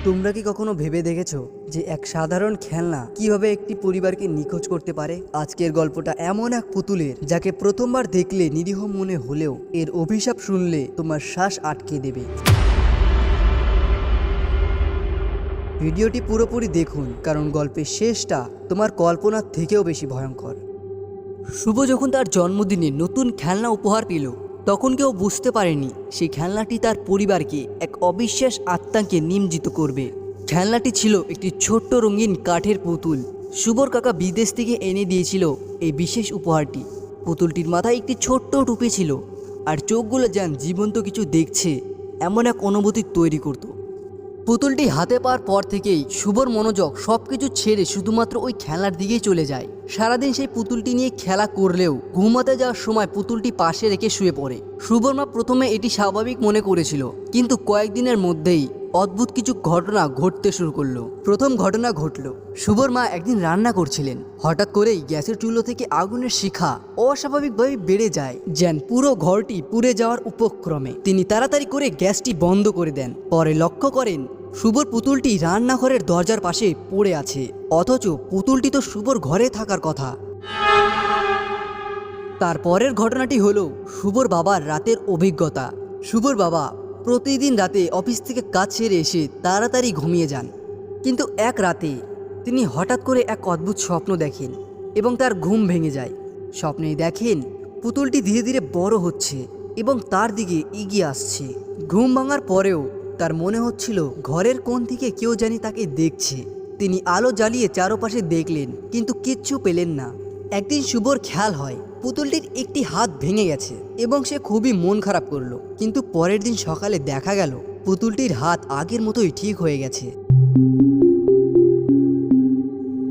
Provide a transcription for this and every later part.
তোমরা কি কখনো ভেবে দেখেছো যে এক সাধারণ খেলনা কিভাবে একটি পরিবারকে নিখোঁজ করতে পারে? আজকের গল্পটা এমন এক পুতুলের যাকে প্রথমবার দেখলে নিরীহ মনে হলেও এর অভিশাপ শুনলে তোমার শ্বাস আটকে দেবে। ভিডিওটি পুরোপুরি দেখুন, কারণ গল্পের শেষটা তোমার কল্পনার থেকেও বেশি ভয়ঙ্কর। শুভ যখন তার জন্মদিনে নতুন খেলনা উপহার পেল, তখন কেউ বুঝতে পারেনি সেই খেলনাটি তার পরিবারকে এক অবিশ্বাস আতঙ্কে নিমজ্জিত করবে। খেলনাটি ছিল একটি ছোট্ট রঙিন কাঠের পুতুল। শুভর কাকা বিদেশ থেকে এনে দিয়েছিল এই বিশেষ উপহারটি। পুতুলটির মাথায় একটি ছোট্ট টুপি ছিল, আর চোখগুলো যেন জীবন্ত কিছু দেখছে এমন এক অনুভূতি তৈরি করত। পুতুলটি হাতে পাওয়ার পর থেকেই শুভর মনোযোগ সবকিছু ছেড়ে শুধুমাত্র ওই খেলার দিকেই চলে যায়। সারাদিন সেই পুতুলটি নিয়ে খেলা করলেও ঘুমাতে যাওয়ার সময় পুতুলটি পাশে রেখে শুয়ে পড়ে। শুভর মা প্রথমে এটি স্বাভাবিক মনে করেছিল, কিন্তু কয়েকদিনের মধ্যেই অদ্ভুত কিছু ঘটনা ঘটতে শুরু করলো। প্রথম ঘটনা ঘটলো, শুভর মা একদিন রান্না করছিলেন। হঠাৎ করেই গ্যাসের চুলো থেকে আগুনের শিখা অস্বাভাবিকভাবে বেড়ে যায়, যেন পুরো ঘরটি পুড়ে যাওয়ার উপক্রমে। তিনি তাড়াতাড়ি করে গ্যাসটি বন্ধ করে দেন। পরে লক্ষ্য করেন শুভর পুতুলটি রান্নাঘরের দরজার পাশে পড়ে আছে, অথচ পুতুলটি তো শুভর ঘরে থাকার কথা। তারপরের ঘটনাটি হলো শুভর বাবার রাতের অভিজ্ঞতা। শুভর বাবা প্রতিদিন রাতে অফিস থেকে কাজ সেরে এসে তাড়াতাড়ি ঘুমিয়ে যান, কিন্তু এক রাতে তিনি হঠাৎ করে এক অদ্ভুত স্বপ্ন দেখেন এবং তার ঘুম ভেঙে যায়। স্বপ্নেই দেখেন পুতুলটি ধীরে ধীরে বড় হচ্ছে এবং তার দিকে এগিয়ে আসছে। ঘুম ভাঙার পরেও তার মনে হচ্ছিল ঘরের কোণ থেকে কেউ জানি তাকে দেখছে। তিনি আলো জ্বালিয়ে চারপাশে দেখলেন, কিন্তু কিচ্ছু পেলেন না। একদিন শুভর খেয়াল হয় পুতুলটির একটি হাত ভেঙে গেছে এবং সে খুবই মন খারাপ করলো। কিন্তু পরের দিন সকালে দেখা গেল পুতুলটির হাত আগের মতোই ঠিক হয়ে গেছে।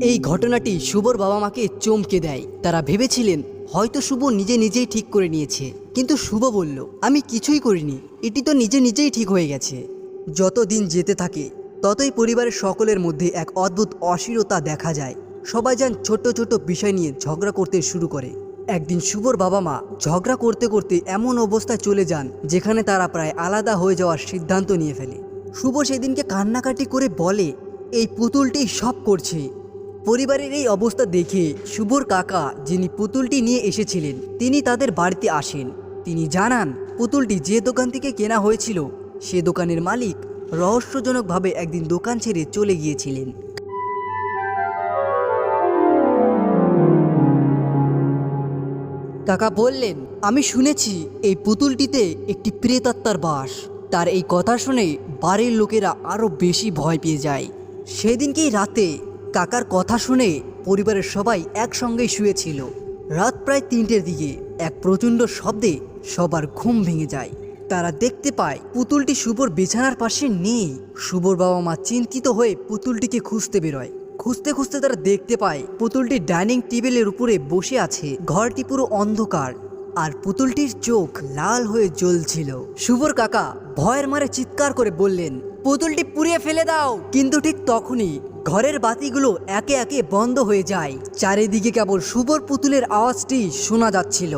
এই ঘটনাটি শুভর বাবা মাকে চমকে দেয়। তারা ভেবেছিলেন হয়তো শুভ নিজে নিজেই ঠিক করে নিয়েছে, কিন্তু শুভ বলল, আমি কিছুই করিনি, এটি তো নিজে নিজেই ঠিক হয়ে গেছে। যত দিন যেতে থাকে ততই পরিবারের সকলের মধ্যে এক অদ্ভুত অস্থিরতা দেখা যায়। সবাই যেন ছোট ছোট বিষয় নিয়ে ঝগড়া করতে শুরু করে। একদিন শুভর বাবা মা ঝগড়া করতে করতে এমন অবস্থায় চলে যান যেখানে তারা প্রায় আলাদা হয়ে যাওয়ার সিদ্ধান্ত নিয়ে ফেলে। শুভ সেদিনকে কান্নাকাটি করে বলে, এই পুতুলটি সব করছে। পরিবারের এই অবস্থা দেখে শুভর কাকা, যিনি পুতুলটি নিয়ে এসেছিলেন, তিনি তাদের বাড়িতে আসেন। তিনি জানান পুতুলটি যে দোকান থেকে কেনা হয়েছিল সে দোকানের মালিক রহস্যজনকভাবে একদিন দোকান ছেড়ে চলে গিয়েছিলেন। কাকা বললেন, আমি শুনেছি এই পুতুলটিতে একটি প্রেতাত্মার বাস। তার এই কথা শুনে বাড়ির লোকেরা আরও বেশি ভয় পেয়ে যায়। সেদিনকেই রাতে কাকার কথা শুনে পরিবারের সবাই একসঙ্গেই শুয়েছিল। রাত প্রায় 3টের দিকে এক প্রচণ্ড শব্দে সবার ঘুম ভেঙে যায়। তারা দেখতে পায় পুতুলটি শুভর বিছানার পাশে নেই। শুভর বাবা মা চিন্তিত হয়ে পুতুলটিকে খুঁজতে বেরোয়। খুঁজতে খুঁজতে তারা দেখতে পায় পুতুলটি ডাইনিং টেবিলের উপরে বসে আছে। ঘরটি পুরো অন্ধকার আর পুতুলটির চোখ লাল হয়ে জ্বলছিল। শুভর কাকা ভয়ের মারে চিৎকার করে বললেন, পুতুলটি পুড়িয়ে ফেলে দাও। কিন্তু ঠিক তখনই ঘরের বাতিগুলো একে একে বন্ধ হয়ে যায়। চারিদিকে কেবল শুভর পুতুলের আওয়াজটি শোনা যাচ্ছিল।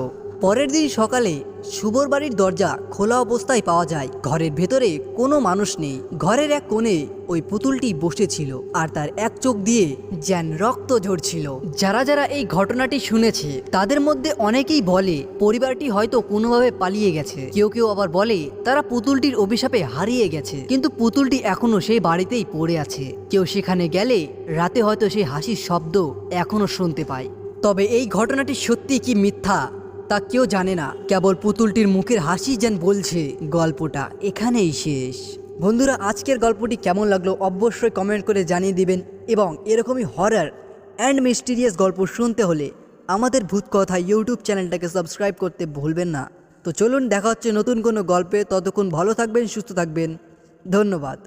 পরের দিন সকালে শুভর বাড়ির দরজা খোলা অবস্থায় পাওয়া যায়। ঘরের ভেতরে কোনো মানুষ নেই। ঘরের এক কোণে ওই পুতুলটি বসেছিল আর তার এক চোখ দিয়ে যেন রক্ত ঝরছিল। যারা যারা এই ঘটনাটি শুনেছে তাদের মধ্যে অনেকেই বলে পরিবারটি হয়তো কোনোভাবে পালিয়ে গেছে। কেউ কেউ আবার বলে তারা পুতুলটির অভিশাপে হারিয়ে গেছে, কিন্তু পুতুলটি এখনো সেই বাড়িতেই পড়ে আছে। কেউ সেখানে গেলে রাতে হয়তো সেই হাসির শব্দ এখনো শুনতে পায়। তবে এই ঘটনাটি সত্যি কি মিথ্যা তা কেউ জানে না। কেবল পুতুলটির মুখের হাসি যেন বলছে গল্পটা এখানেই শেষ। বন্ধুরা, আজকের গল্পটি কেমন লাগলো অবশ্যই কমেন্ট করে জানিয়ে দিবেন, এবং এরকমই হরর অ্যান্ড মিস্টিরিয়াস গল্প শুনতে হলে আমাদের ভূত কথা ইউটিউব চ্যানেলটাকে সাবস্ক্রাইব করতে ভুলবেন না। তো চলুন, দেখা হচ্ছে নতুন কোনো গল্পে। ততক্ষণ ভালো থাকবেন, সুস্থ থাকবেন। ধন্যবাদ।